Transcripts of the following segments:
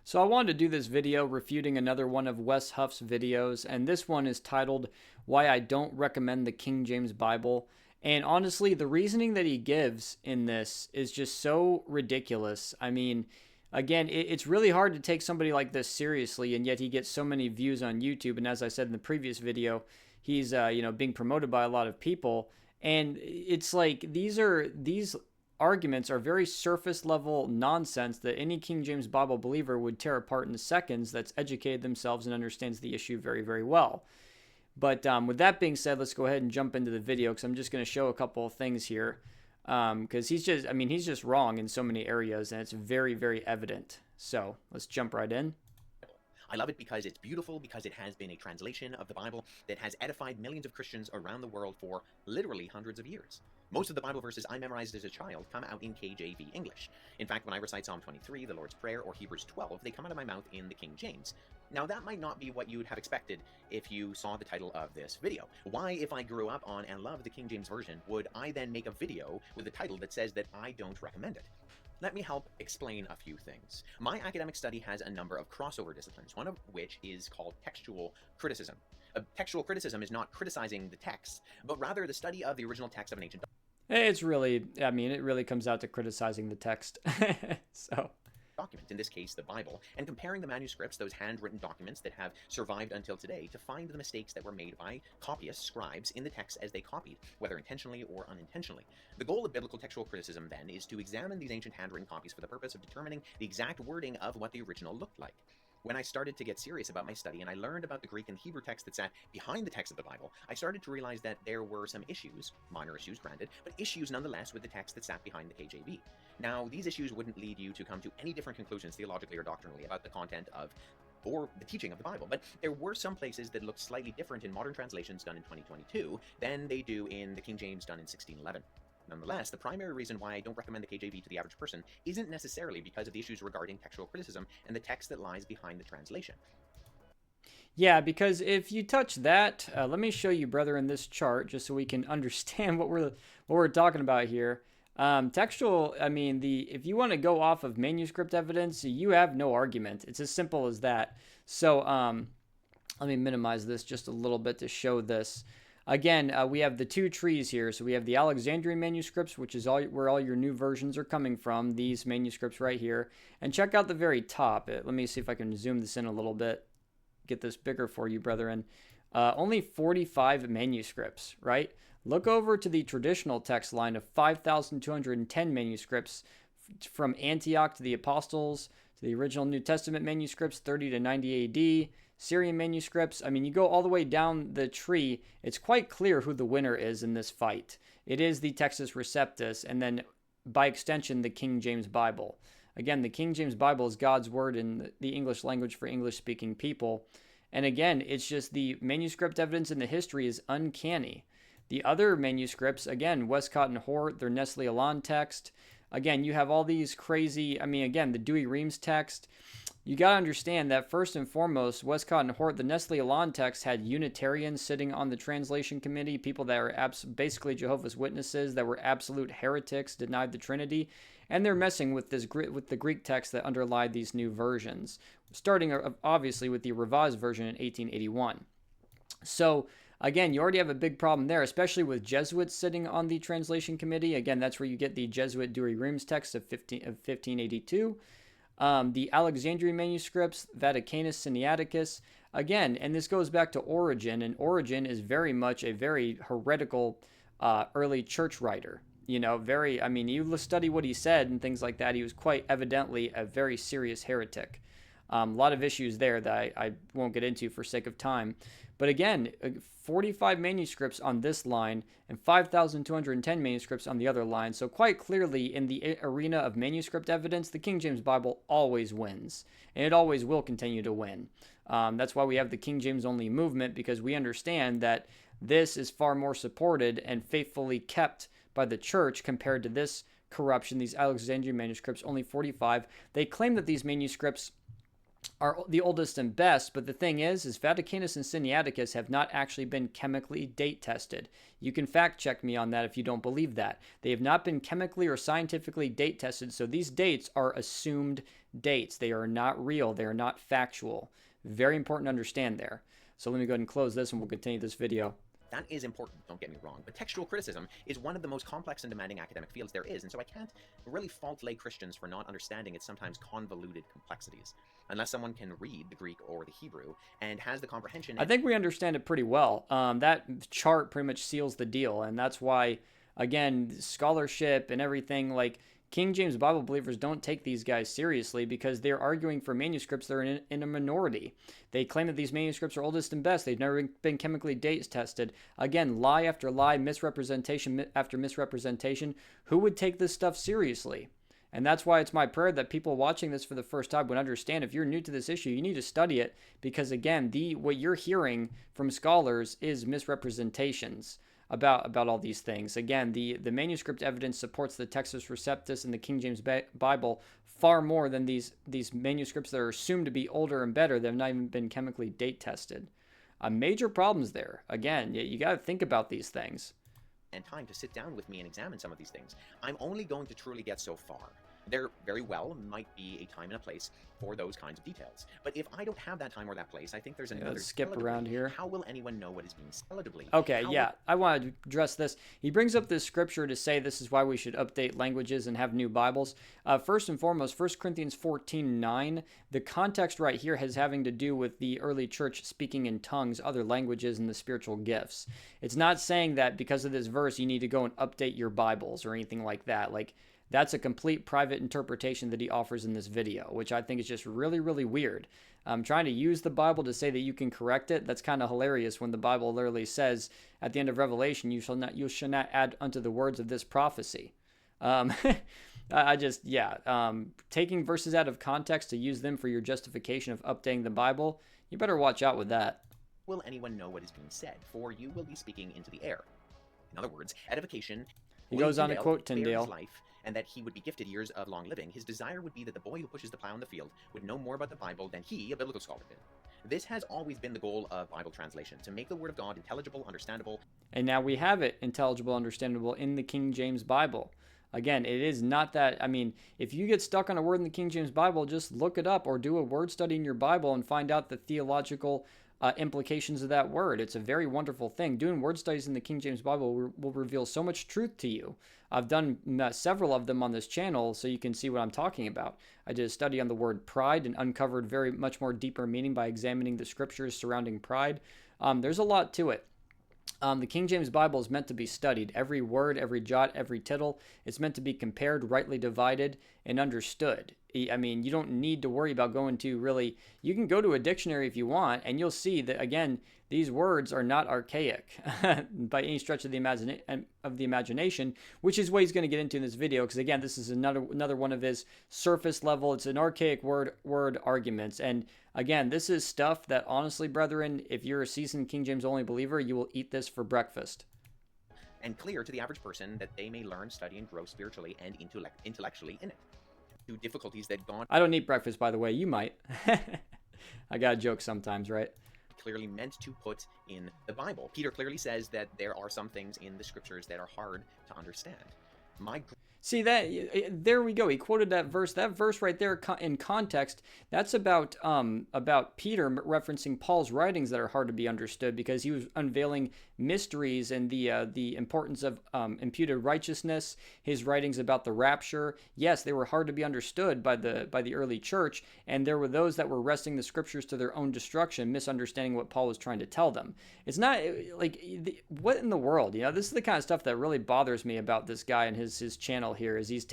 So I wanted to do this video refuting another one of Wes Huff's videos, and this one is titled Why I Don't Recommend the King James Bible. And honestly, the reasoning that he gives in this is just so ridiculous. I mean, again, it's really hard to take somebody like this seriously, and yet he gets so many views on YouTube. And as I said in the previous video, he's being promoted by a lot of people. And it's like these arguments are very surface level nonsense that any King James Bible believer would tear apart in seconds that's educated themselves and understands the issue very, very well. But with that being said, let's go ahead and jump into the video because I'm just going to show a couple of things here. Because he's just wrong in so many areas and it's very, very evident. So let's jump right in. I love it because it's beautiful, because it has been a translation of the Bible that has edified millions of Christians around the world for literally hundreds of years. Most of the Bible verses I memorized as a child come out in KJV English. In fact, when I recite Psalm 23, the Lord's Prayer, or Hebrews 12, they come out of my mouth in the King James. Now, that might not be what you would have expected if you saw the title of this video. Why, if I grew up on and loved the King James Version, would I then make a video with a title that says that I don't recommend it? Let me help explain a few things. My academic study has a number of crossover disciplines, one of which is called textual criticism. Textual criticism is not criticizing the text, but rather the study of the original text of an ancient It really comes out to criticizing the text. document, in this case the Bible, and comparing the manuscripts, those handwritten documents that have survived until today, to find the mistakes that were made by copyists, scribes, in the text as they copied, whether intentionally or unintentionally. The goal of biblical textual criticism, then, is to examine these ancient handwritten copies for the purpose of determining the exact wording of what the original looked like. When I started to get serious about my study and I learned about the Greek and Hebrew text that sat behind the text of the Bible, I started to realize that there were some issues, minor issues granted, but issues nonetheless with the text that sat behind the KJV. Now, these issues wouldn't lead you to come to any different conclusions theologically or doctrinally about the content of or the teaching of the Bible, but there were some places that looked slightly different in modern translations done in 2022 than they do in the King James done in 1611. Nonetheless, the primary reason why I don't recommend the KJV to the average person isn't necessarily because of the issues regarding textual criticism and the text that lies behind the translation. Yeah, because if you touch that, let me show you, brother, in this chart, just so we can understand what we're talking about here. Textual, if you want to go off of manuscript evidence, you have no argument. It's as simple as that. So let me minimize this just a little bit to show this. Again, we have the two trees here. So we have the Alexandrian manuscripts, which is where all your new versions are coming from, these manuscripts right here. And check out the very top. Let me see if I can zoom this in a little bit, get this bigger for you, brethren. Only 45 manuscripts, right? Look over to the traditional text line of 5,210 manuscripts from Antioch to the Apostles, to the original New Testament manuscripts, 30 to 90 AD, Syrian manuscripts. I mean, you go all the way down the tree. It's quite clear who the winner is in this fight. It is the Textus Receptus, and then by extension, the King James Bible. Again, the King James Bible is God's word in the English language for English-speaking people. And again, it's just the manuscript evidence in the history is uncanny. The other manuscripts, again, Westcott and Hort, their Nestle-Aland text. Again, you have all these crazy, the Dewey-Reams text. You got to understand that first and foremost, Westcott and Hort, the Nestle-Aland text had Unitarians sitting on the translation committee, people that are basically Jehovah's Witnesses, that were absolute heretics, denied the Trinity, and they're messing with the Greek text that underlie these new versions, starting obviously with the Revised Version in 1881. So again, you already have a big problem there, especially with Jesuits sitting on the translation committee. Again, that's where you get the Jesuit Dewey-Reams text of 1582. The Alexandrian manuscripts, Vaticanus Sinaiticus, again, and this goes back to Origen, and Origen is very much a very heretical early church writer. You study what he said and things like that. He was quite evidently a very serious heretic. A lot of issues there that I won't get into for sake of time. But again, 45 manuscripts on this line and 5,210 manuscripts on the other line. So quite clearly in the arena of manuscript evidence, the King James Bible always wins. And it always will continue to win. That's why we have the King James only movement, because we understand that this is far more supported and faithfully kept by the church compared to this corruption, these Alexandrian manuscripts, only 45. They claim that these manuscripts are the oldest and best, but the thing is Vaticanus and Sinaiticus have not actually been chemically date tested. You can fact check me on that if you don't believe that. They have not been chemically or scientifically date tested, so these dates are assumed dates. They are not real. They are not factual. Very important to understand there. So let me go ahead and close this and we'll continue this video. That is important, don't get me wrong, but textual criticism is one of the most complex and demanding academic fields there is, and so I can't really fault lay Christians for not understanding its sometimes convoluted complexities, unless someone can read the Greek or the Hebrew and has the comprehension. I think we understand it pretty well. That chart pretty much seals the deal, and that's why, again, scholarship and everything, like, King James Bible believers don't take these guys seriously because they're arguing for manuscripts that are in a minority. They claim that these manuscripts are oldest and best. They've never been chemically date tested. Again, lie after lie, misrepresentation after misrepresentation. Who would take this stuff seriously? And that's why it's my prayer that people watching this for the first time would understand, if you're new to this issue, you need to study it because, again, what you're hearing from scholars is misrepresentations about all these things. Again, the manuscript evidence supports the Textus Receptus and the King James Bible far more than these manuscripts that are assumed to be older and better that have not even been chemically date tested. Major problems there. Again, you got to think about these things. And time to sit down with me and examine some of these things. I'm only going to truly get so far. There very well might be a time and a place for those kinds of details. But if I don't have that time or that place, I think there's another... Let's skip around here. How will anyone know what is being celibly? Okay, I want to address this. He brings up this scripture to say this is why we should update languages and have new Bibles. First and foremost, 1 Corinthians 14:9, the context right here has having to do with the early church speaking in tongues, other languages, and the spiritual gifts. It's not saying that because of this verse you need to go and update your Bibles or anything like that. Like, that's a complete private interpretation that he offers in this video, which I think is just really, really weird. Trying to use the Bible to say that you can correct it, that's kind of hilarious when the Bible literally says at the end of Revelation, you shall not add unto the words of this prophecy. Taking verses out of context to use them for your justification of updating the Bible, you better watch out with that. Will anyone know what is being said? For you will be speaking into the air. In other words, edification. He goes on to quote Tyndale. Life, and that he would be gifted years of long living. His desire would be that the boy who pushes the plow in the field would know more about the Bible than he, a biblical scholar, did. This has always been the goal of Bible translation, to make the Word of God intelligible, understandable. And now we have it intelligible, understandable in the King James Bible. Again, it is not that, I mean, if you get stuck on a word in the King James Bible, just look it up or do a word study in your Bible and find out the theological implications of that word. It's a very wonderful thing. Doing word studies in the King James Bible will reveal so much truth to you. I've done several of them on this channel so you can see what I'm talking about. I did a study on the word pride and uncovered very much more deeper meaning by examining the scriptures surrounding pride. There's a lot to it. The King James Bible is meant to be studied. Every word, every jot, every tittle. It's meant to be compared, rightly divided, and understood. I mean, you don't need to worry about going to really... You can go to a dictionary if you want, and you'll see that, again, these words are not archaic by any stretch of the imagination, which is what he's going to get into in this video, because, again, this is another one of his surface level. It's an archaic word arguments, and again, this is stuff that, honestly, brethren, if you're a seasoned King James only believer, you will eat this for breakfast. And clear to the average person that they may learn, study, and grow spiritually and intellectually in it. To difficulties that God... I don't eat breakfast, by the way. You might. I got a joke sometimes, right? Clearly meant to put in the Bible. Peter clearly says that there are some things in the scriptures that are hard to understand. See, there we go. He quoted that verse. That verse right there in context, that's about Peter referencing Paul's writings that are hard to be understood because he was unveiling mysteries and the importance of imputed righteousness, his writings about the rapture. Yes, they were hard to be understood by the early church, and there were those that were wresting the scriptures to their own destruction, misunderstanding what Paul was trying to tell them. It's not like, what in the world? You know, this is the kind of stuff that really bothers me about this guy and his channel here, is he's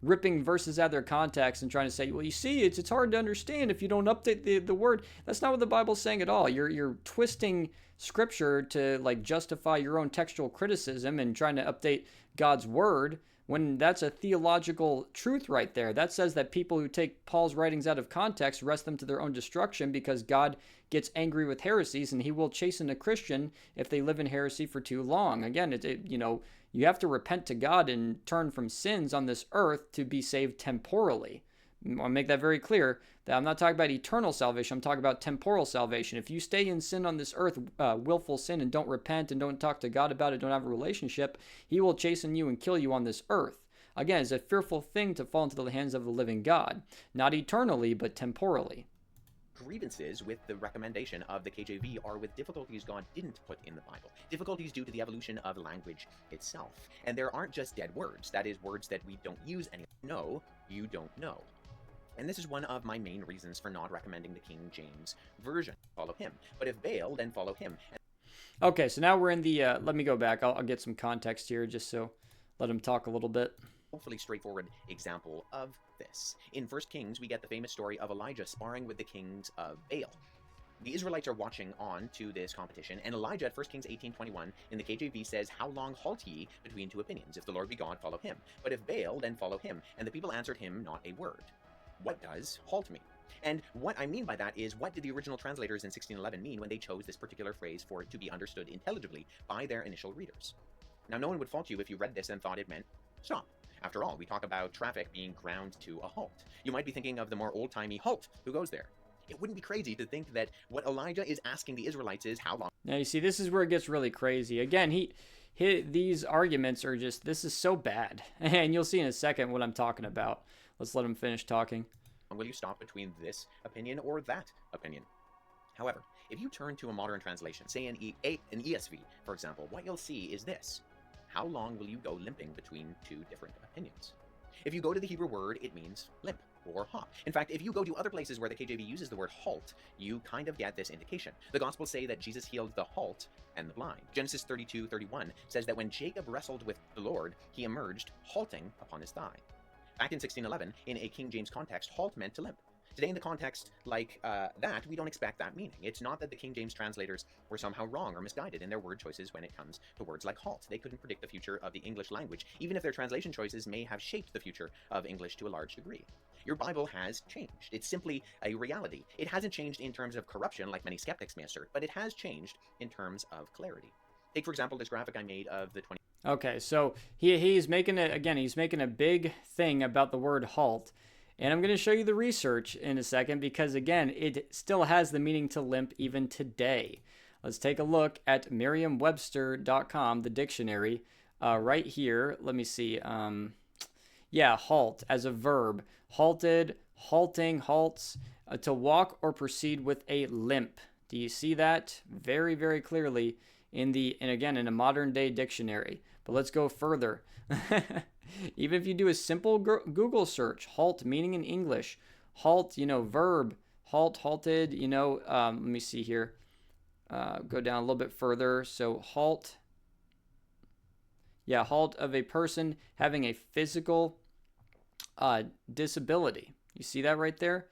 ripping verses out of their context and trying to say, well, you see, it's hard to understand if you don't update the word. That's not what the Bible's saying at all. You're twisting scripture to like justify your own textual criticism and trying to update God's word when that's a theological truth right there. That says that people who take Paul's writings out of context wrest them to their own destruction because God gets angry with heresies and he will chasten a Christian if they live in heresy for too long. Again, you have to repent to God and turn from sins on this earth to be saved temporally. I want to make that very clear that I'm not talking about eternal salvation. I'm talking about temporal salvation. If you stay in sin on this earth, willful sin, and don't repent and don't talk to God about it, don't have a relationship, he will chasten you and kill you on this earth. Again, it's a fearful thing to fall into the hands of the living God. Not eternally, but temporally. Grievances with the recommendation of the KJV are with difficulties God didn't put in the Bible. Difficulties due to the evolution of language itself. And there aren't just dead words, that is, words that we don't use anymore. No, you don't know. And this is one of my main reasons for not recommending the King James Version. Follow him. But if Baal, then follow him. Okay, so now we're in the, let me go back. I'll get some context here just so let him talk a little bit. Hopefully straightforward example of this. In 1 Kings, we get the famous story of Elijah sparring with the kings of Baal. The Israelites are watching on to this competition, and Elijah at 1 Kings 18:21 in the KJV says, "How long halt ye between two opinions? If the Lord be God, follow him. But if Baal, then follow him." And the people answered him not a word. What does halt mean? And what I mean by that is, what did the original translators in 1611 mean when they chose this particular phrase for it to be understood intelligibly by their initial readers? Now, no one would fault you if you read this and thought it meant stop. After all, we talk about traffic being ground to a halt. You might be thinking of the more old-timey halt. Who goes there? It wouldn't be crazy to think that what Elijah is asking the Israelites is how long. Now, you see, this is where it gets really crazy. Again, these arguments are just, this is so bad. And you'll see in a second what I'm talking about. Let's let him finish talking. Will you stop between this opinion or that opinion? However, if you turn to a modern translation, say an ESV, for example, what you'll see is this. How long will you go limping between two different opinions? If you go to the Hebrew word, it means limp or hop. In fact, if you go to other places where the KJV uses the word halt, you kind of get this indication. The Gospels say that Jesus healed the halt and the blind. Genesis 32:31 says that when Jacob wrestled with the Lord, he emerged halting upon his thigh. Back in 1611, in a King James context, halt meant to limp. Today, in the context like that, we don't expect that meaning. It's not that the King James translators were somehow wrong or misguided in their word choices when it comes to words like halt. They couldn't predict the future of the English language, even if their translation choices may have shaped the future of English to a large degree. Your Bible has changed. It's simply a reality. It hasn't changed in terms of corruption, like many skeptics may assert, but it has changed in terms of clarity. Take, for example, this graphic I made of the 20. Okay, so he's making he's making a big thing about the word halt. And I'm going to show you the research in a second because, again, it still has the meaning to limp even today. Let's take a look at Merriam-Webster.com, the dictionary, right here. Let me see. Yeah, halt as a verb. Halted, halting, halts, to walk or proceed with a limp. Do you see that? Very, very clearly in a modern day dictionary. But let's go further. Even if you do a simple Google search, halt meaning in English, halt, verb, halt, halted, let me see here. Go down a little bit further. So halt. Yeah, halt of a person having a physical disability. You see that right there?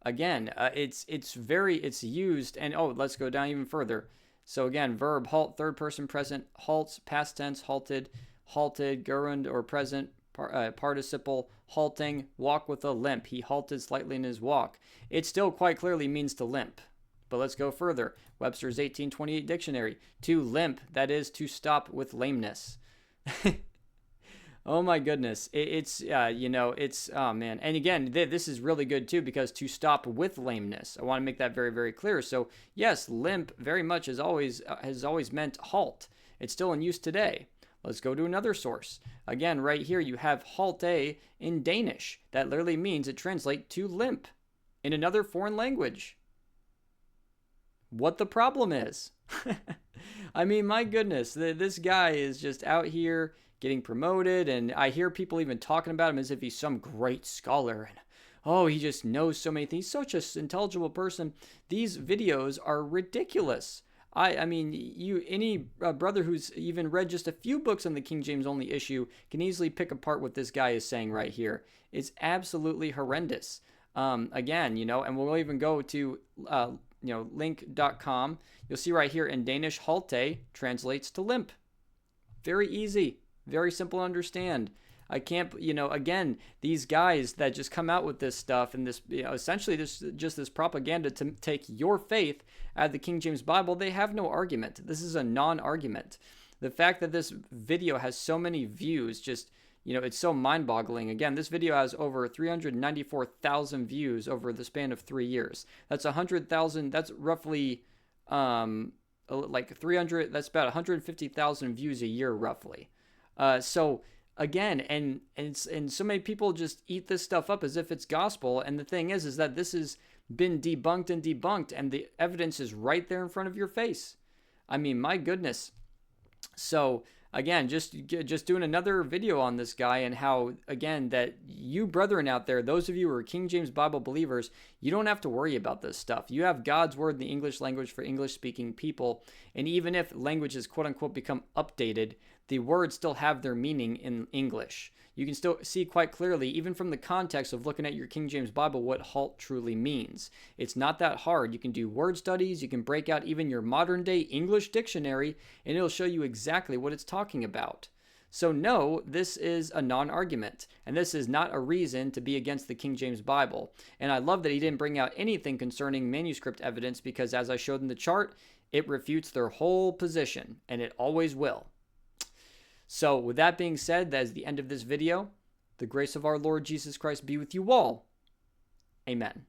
Again, it's used, and let's go down even further. So again, verb, halt, third person present, halts, past tense, halted, gerund or present participle, halting, walk with a limp. He halted slightly in his walk. It still quite clearly means to limp. But let's go further. Webster's 1828 dictionary. To limp, that is to stop with lameness. Oh my goodness. Oh man. And again, this is really good too because to stop with lameness. I want to make that very, very clear. So yes, limp very much has always meant halt. It's still in use today. Let's go to another source. Again, right here you have halte in Danish. That literally means it translates to limp in another foreign language. What the problem is? I mean, my goodness, this guy is just out here getting promoted, and I hear people even talking about him as if he's some great scholar, and he just knows so many things. He's such an intelligible person. These videos are ridiculous. I mean, any brother who's even read just a few books on the King James only issue can easily pick apart what this guy is saying right here. It's absolutely horrendous. Again, and we'll even go to link.com. You'll see right here in Danish, halte translates to limp. Very easy. Very simple to understand. I can't, again, these guys that just come out with this stuff and this, essentially this propaganda to take your faith out of the King James Bible, they have no argument. This is a non-argument. The fact that this video has so many views just it's so mind-boggling. Again, this video has over 394,000 views over the span of 3 years. That's 100,000. That's roughly like 300. That's about 150,000 views a year, roughly. So again, and so many people just eat this stuff up as if it's gospel. And the thing is that this has been debunked, and the evidence is right there in front of your face. I mean, my goodness. So again, just doing another video on this guy, and how, again, that you brethren out there, those of you who are King James Bible believers, you don't have to worry about this stuff. You have God's word in the English language for English speaking people. And even if languages quote unquote become updated, the words still have their meaning in English. You can still see quite clearly, even from the context of looking at your King James Bible, what halt truly means. It's not that hard. You can do word studies. You can break out even your modern day English dictionary, and it'll show you exactly what it's talking about. So no, this is a non-argument, and this is not a reason to be against the King James Bible. And I love that he didn't bring out anything concerning manuscript evidence, because as I showed in the chart, it refutes their whole position, and it always will. So with that being said, that is the end of this video. The grace of our Lord Jesus Christ be with you all. Amen.